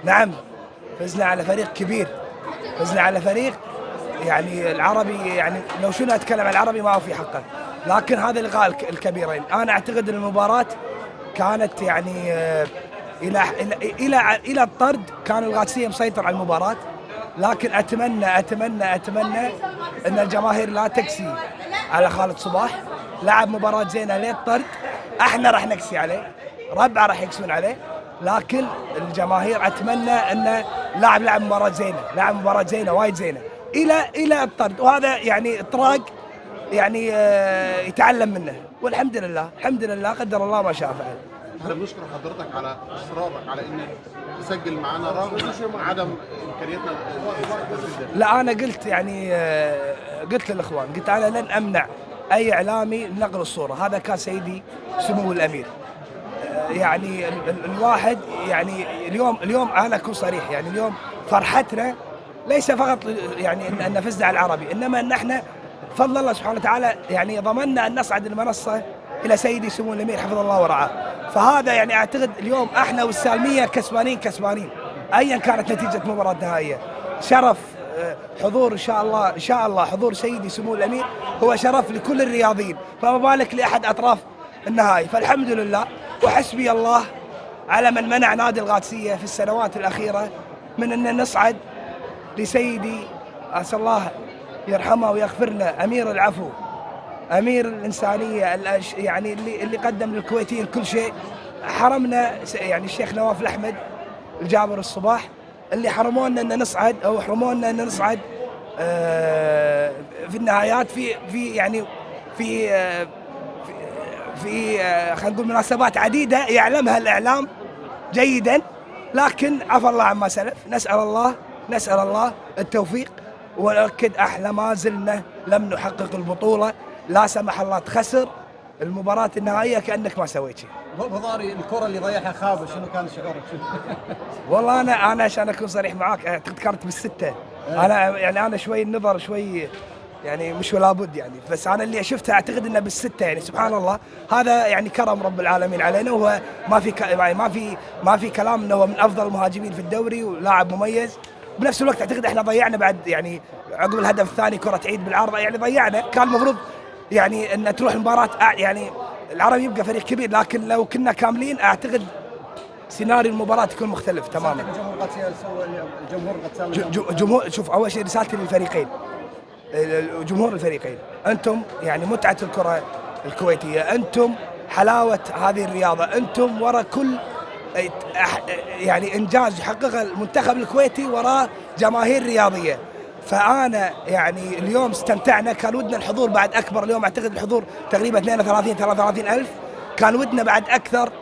نعم، فزنا على فريق كبير، فزنا على فريق يعني العربي، يعني لو شنو اتكلم عن العربي ما هو في حقه، لكن هذا اللقاء الكبيرين. انا اعتقد ان المباراه كانت يعني الى الطرد كان القادسيه مسيطر على المباراه، لكن اتمنى ان الجماهير لا تكسي على خالد صباح. لعب مباراه زينه للطرد، احنا راح نكسي عليه، ربعه راح يكسون عليه، لكن الجماهير اتمنى انه لعب مباراه زينه وايد زينه الى الطرد، وهذا يعني اطراق يعني يتعلم منه، والحمد لله الحمد لله قدر الله ما شاء فعل. احنا بنشكر حضرتك على اصرارك على انك تسجل معانا رغم عدم امكانياتنا التسجيل ده. لا انا قلت يعني قلت للاخوان، قلت انا لن امنع اي اعلامي من نقل الصوره، هذا كان سيدي سمو الامير. يعني الواحد يعني اليوم انا اكون صريح، يعني اليوم فرحتنا ليس فقط يعني ان فزنا على العربي، انما ان احنا بفضل الله سبحانه وتعالى يعني ضمننا ان نصعد المنصه الى سيدي سمو الامير حفظه الله ورعاه. فهذا يعني اعتقد اليوم احنا والسالميه كسبانين ايا كانت نتيجه المباراه النهائيه. شرف حضور ان شاء الله حضور سيدي سمو الامير هو شرف لكل الرياضيين، فما بالك لاحد اطراف النهائي. فالحمد لله وحسبي الله على من منع نادي القادسيه في السنوات الاخيره من ان نصعد لسيدي، اسال الله يرحمه ويغفر له، امير العفو، امير الانسانيه، يعني اللي قدم للكويتيين كل شيء. حرمنا يعني الشيخ نواف الاحمد الجابر الصباح اللي حرمونا ان نصعد، او حرمونا ان نصعد في النهايات في يعني في خلينا نقول مناسبات عديده يعلمها الاعلام جيدا، لكن عفى الله عما سلف. نسال الله التوفيق، ونؤكد احنا ما زلنا لم نحقق البطوله، لا سمح الله تخسر المباراة النهائية كأنك ما سويت شيء. بضاري الكرة اللي ضيعها خابر، شنو كان شعورك؟ والله أنا عشان أكون صريح معاك أعتقد كانت بالستة. أنا شوي النظر شوي يعني مش ولا بد يعني، بس أنا اللي شفتها أعتقد إنه بالستة، يعني سبحان الله هذا يعني كرم رب العالمين علينا، وهو ما في كلام إنه هو من أفضل المهاجمين في الدوري ولاعب مميز. بنفس الوقت أعتقد إحنا ضيعنا بعد، يعني عقب الهدف الثاني كرة عيد بالعارضة، يعني ضيعنا. كان المفروض يعني ان تروح المباراة، يعني العربي يبقى فريق كبير، لكن لو كنا كاملين اعتقد سيناريو المباراة يكون مختلف تماما. جمهور شوف، اول شيء رسالتي للفريقين، جمهور الفريقين، انتم يعني متعة الكرة الكويتية، انتم حلاوة هذه الرياضة، انتم ورا كل يعني انجاز يحققه المنتخب الكويتي وراه جماهير رياضية. فأنا يعني اليوم استمتعنا، كان ودنا الحضور بعد أكبر. اليوم أعتقد الحضور تقريبا 33 ألف، كان ودنا بعد أكثر.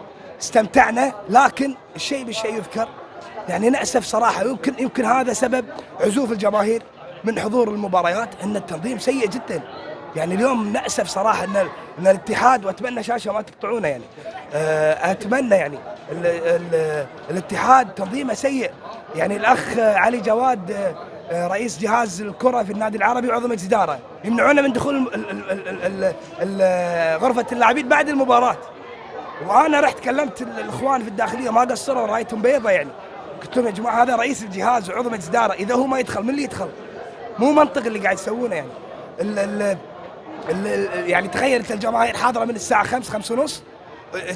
استمتعنا، لكن الشيء بالشيء يذكر، يعني نأسف صراحة، يمكن هذا سبب عزوف الجماهير من حضور المباريات، أن التنظيم سيء جدا. يعني اليوم نأسف صراحة أن الاتحاد، وأتمنى شاشة ما تقطعونه يعني، أتمنى يعني الاتحاد تنظيمه سيء. يعني الأخ علي جواد رئيس جهاز الكرة في النادي العربي وعضو مجلس إدارة يمنعونا من دخول غرفة اللاعبين بعد المباراة. وأنا رحت كلمت الإخوان في الداخلية ما قصروا، رايتهم بيضة يعني، قلت لهم يا جماعة هذا رئيس الجهاز وعضو مجلس إدارة، إذا هو ما يدخل من اللي يدخل؟ مو منطق اللي قاعد يسوونه يعني. يعني تخيل انت الجماهير حاضرة من الساعة 5 ونص،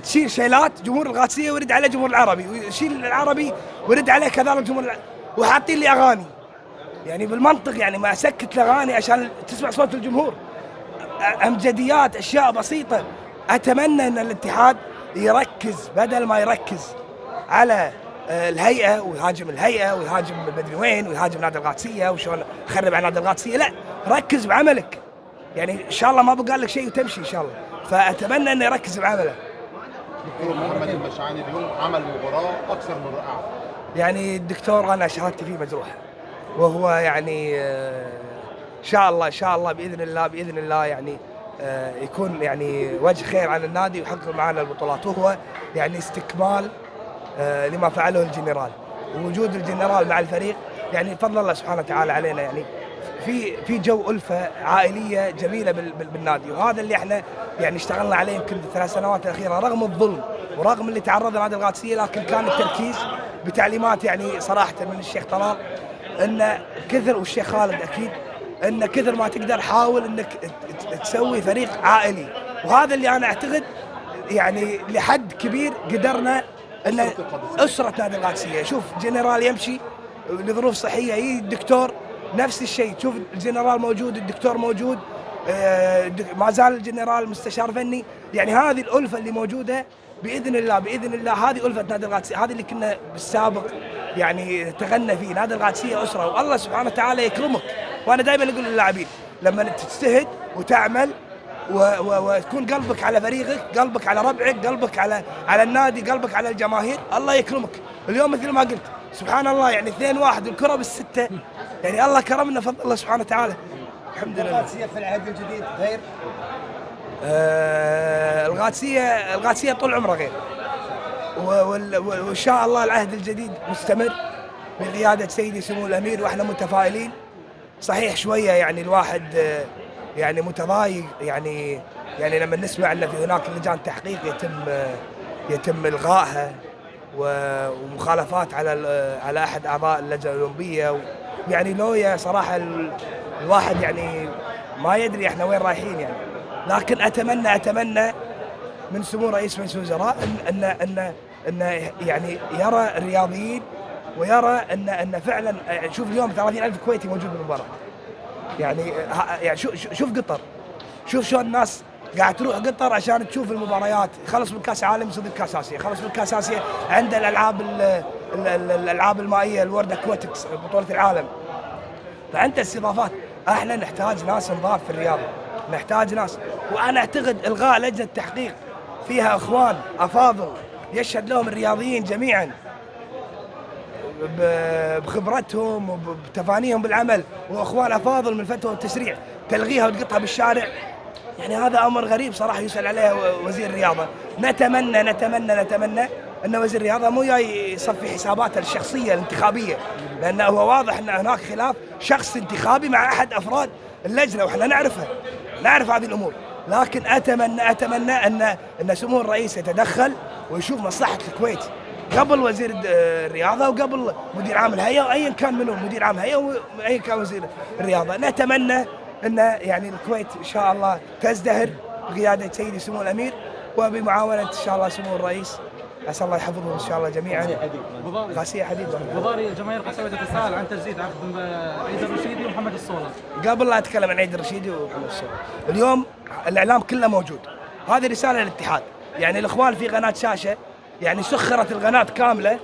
تشيل شيلات جمهور القادسية ويرد عليه جمهور العربي، ويشيل العربي ويرد عليه كذلك جمهور وحاطين لي أغاني. يعني بالمنطق يعني ما أسكت الأغاني عشان تسمع صوت الجمهور، أمجديات، أشياء بسيطة. أتمنى أن الاتحاد يركز، بدل ما يركز على الهيئة ويهاجم الهيئة ويهاجم مدري وين ويهاجم نادي القادسية وشلون خرب على نادي القادسية، لا ركز بعملك. يعني إن شاء الله ما بقى لك شيء وتمشي إن شاء الله، فأتمنى أنه يركز بعمله. دكتور محمد المشعاني اليوم عمل مباراة أكثر من رائعة. يعني الدكتور أنا شهادتي فيه مجروحة، وهو يعني إن شاء الله بإذن الله يعني يكون يعني وجه خير على النادي ويحقق معنا البطولات، وهو يعني استكمال لما فعله الجنرال، ووجود الجنرال مع الفريق يعني بفضل الله سبحانه وتعالى علينا، يعني في جو ألفة عائلية جميلة بالنادي، وهذا اللي احنا يعني اشتغلنا عليه يمكن 3 سنوات الأخيرة رغم الظلم ورغم اللي تعرض لنادي القادسيه لكن كان التركيز بتعليمات يعني صراحه من الشيخ طلال ان كثر، والشيخ خالد اكيد، ان كثر ما تقدر حاول انك تسوي فريق عائلي، وهذا اللي انا اعتقد يعني لحد كبير قدرنا ان اسره نادي القادسيه. شوف جنرال يمشي لظروف صحيه، يجي الدكتور نفس الشيء، تشوف الجنرال موجود، الدكتور موجود، ما زال الجنرال مستشار فني. يعني هذه الالفه اللي موجوده باذن الله، باذن الله هذه الفه نادي القادسيه، هذه اللي كنا بالسابق يعني تغنى فيه. نادي القادسيه اسره، والله سبحانه وتعالى يكرمك. وانا دائما اقول للاعبين لما تجتهد وتعمل وتكون قلبك على فريقك، قلبك على ربعك، قلبك على النادي، قلبك على الجماهير، الله يكرمك. اليوم مثل ما قلت سبحان الله يعني 2-1 والكره بالسته، يعني الله كرمنا فضل الله سبحانه وتعالى. الحمد لله. القادسيه في العهد الجديد غير؟ القادسيه طول عمره غير، وان شاء الله العهد الجديد مستمر بقياده سيدي سمو الامير، واحنا متفائلين. صحيح شويه يعني الواحد يعني متضايق يعني لما نسمع ان في هناك لجان تحقيق يتم الغائها ومخالفات على احد اعضاء اللجنه الاولمبيه، يعني لويا صراحه الواحد يعني ما يدري احنا وين رايحين يعني. لكن اتمنى من سمو رئيس مجلس الوزراء ان يعني يرى الرياضيين ويرى ان فعلا. شوف اليوم 30,000 كويتي موجود بالمباراه، يعني شوف قطر، شوف شلون الناس قاعد تروح قطر عشان تشوف المباريات. خلص من كاس عالم يصير كاس اسيا، خلص من كاس اسيا عنده الالعاب المائيه، الورد اكواتكس، بطوله العالم. فانت استضافات، احنا نحتاج ناس نضاف في الرياضه، نحتاج ناس. وانا اعتقد الغاء لجنه تحقيق فيها اخوان افاضل يشهد لهم الرياضيين جميعا بخبرتهم وبتفانيهم بالعمل، واخوان افاضل من الفتوى والتشريع، تلغيها وتقطها بالشارع، يعني هذا امر غريب صراحه يسال عليه وزير الرياضه. نتمنى ان وزير الرياضه مو جاي يصفي حساباته الشخصيه الانتخابيه، لانه هو واضح ان هناك خلاف شخص انتخابي مع احد افراد اللجنه، واحنا نعرفها، نعرف هذه الامور. لكن اتمنى ان سمو الرئيس يتدخل ويشوف مصلحه الكويت قبل وزير الرياضه وقبل مدير عام الهيئه، وايا كان منهم مدير عام الهيئه وايا كان وزير الرياضه. نتمنى ان يعني الكويت ان شاء الله تزدهر بقياده سيدي سمو الامير وبمعاونه ان شاء الله سمو الرئيس. اسال الله يحفظهم ان شاء الله جميعا. قاسيه حديد. وضاري الجماهير قسويه تتساءل عن تجديد عقد عيد الرشيدي ومحمد الصولة. قبل لا اتكلم عن عيد الرشيدي ومحمد الصولة، اليوم الاعلام كله موجود. هذه رساله للاتحاد، يعني الاخوان في قناه شاشه يعني سخرت القناه كامله،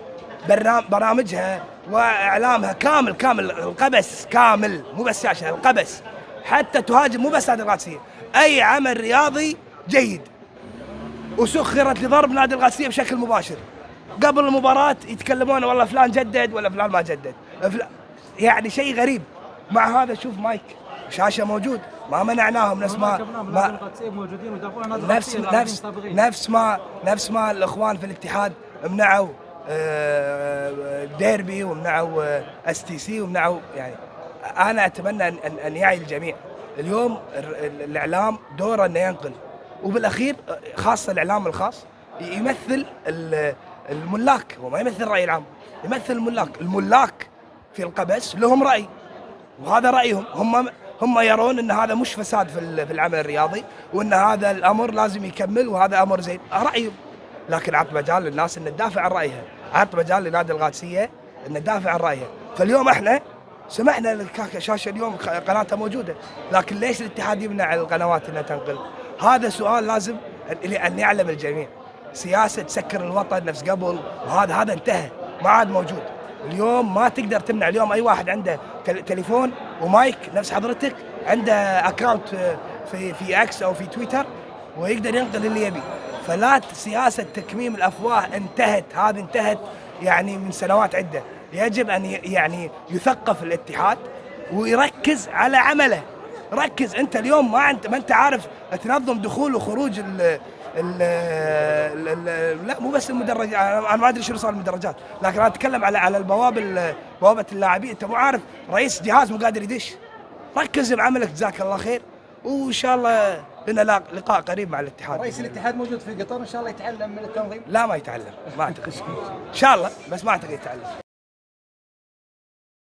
برامجها واعلامها كامل القبس كامل، مو بس شاشه، القبس حتى تهاجم مو بس نادي القادسيه، اي عمل رياضي جيد، وسخرت لضرب نادي القادسيه بشكل مباشر. قبل المباراه يتكلمون والله فلان جدد ولا فلان ما جدد، يعني شيء غريب. مع هذا شوف مايك شاشه موجود، ما منعناهم نفس ما الاخوان في الاتحاد منعوا ديربي ومنعوا STC ومنعوا. يعني انا اتمنى ان يعي الجميع. اليوم الاعلام دوره انه ينقل، وبالاخير خاصه الاعلام الخاص يمثل الملاك، هو ما يمثل الراي العام، يمثل الملاك في القبس لهم راي، وهذا رايهم. هم يرون ان هذا مش فساد في العمل الرياضي، وان هذا الامر لازم يكمل وهذا امر زين، رايهم. لكن عط مجال للناس ان تدافع عن رايها، عط مجال لنادي القادسيه ان تدافع عن رايها. فاليوم احنا سمحنا شاشه اليوم قناتها موجوده، لكن ليش الاتحاد يمنع القنوات انها تنقل؟ هذا سؤال لازم ان يعلم الجميع. سياسه تسكر الوطن نفس قبل، وهذا انتهى، ما عاد موجود. اليوم ما تقدر تمنع. اليوم اي واحد عنده تليفون ومايك نفس حضرتك، عنده اكاونت في اكس او في تويتر، ويقدر ينقل اللي يبي. فلا سياسه تكميم الافواه انتهت، هذه انتهت يعني من سنوات عده. يجب ان يعني يثقف الاتحاد ويركز على عمله. ركز انت اليوم، ما انت عارف تنظم دخول وخروج لا مو بس المدرجات، انا ما ادري شنو صار المدرجات، لكن انا اتكلم على بوابه اللاعبين. انت مو عارف رئيس جهاز مو قادر يدش. ركز بعملك جزاك الله خير، وان شاء الله لنا لقاء قريب مع الاتحاد. رئيس الاتحاد موجود في قطر، ان شاء الله يتعلم من التنظيم. لا ما يتعلم، ما اعتقد. ان شاء الله، بس ما اعتقد يتعلم.